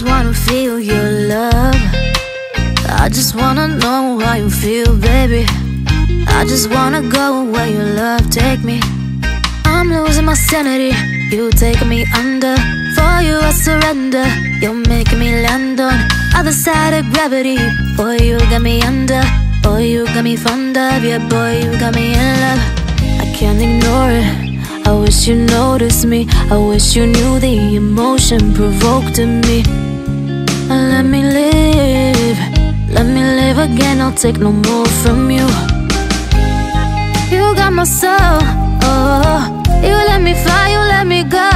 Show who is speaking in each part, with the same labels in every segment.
Speaker 1: just wanna feel your love. I just wanna know how you feel, baby. I just wanna go where your love take me. I'm losing my sanity, you taking me under. For you I surrender, you're making me land on other side of gravity. Boy, you got me under. Boy, you got me fond of. Yeah, boy, you got me in love. I can't ignore it. I wish you noticed me. I wish you knew the emotion provoked in me. Let me live. Let me live again. I'll take no more from you. You got my soul. Oh, you let me fly. You let me go.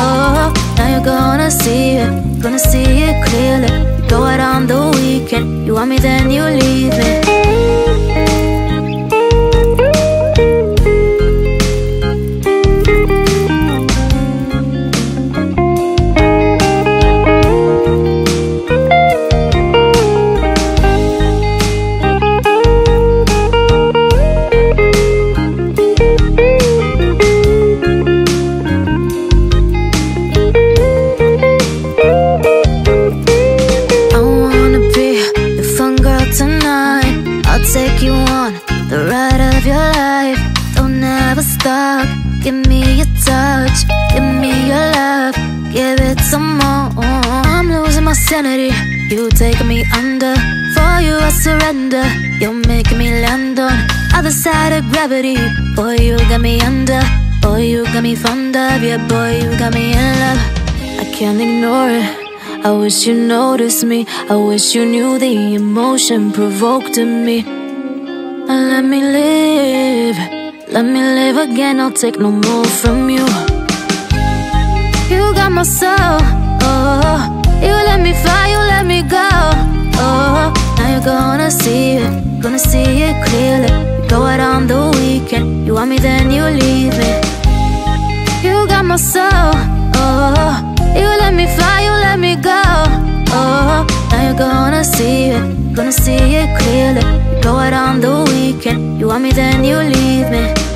Speaker 1: Oh, now you're gonna see it. Gonna see it clearly. Go out on the weekend. You want me, then you leave me. Take you on the ride of your life. Don't ever stop. Give me your touch. Give me your love. Give it some more. I'm losing my sanity. You taking me under. For you I surrender. You're making me land on other side of gravity. Boy, you got me under. Boy, you got me fond of. Yeah, boy, you got me in love. I can't ignore it. I wish you noticed me. I wish you knew the emotion provoked in me. Let me live. Let me live again. I'll take no more from you. You got my soul. Oh, you let me fly. You let me go. Oh, now you're gonna see it. Gonna see it clearly. Go out on the weekend. You want me, then you leave me. You got my soul. Oh, you let me fly, you let me go. Oh, now you're gonna see it. Gonna see it clearly. Go out on the weekend. You want me, then you leave me.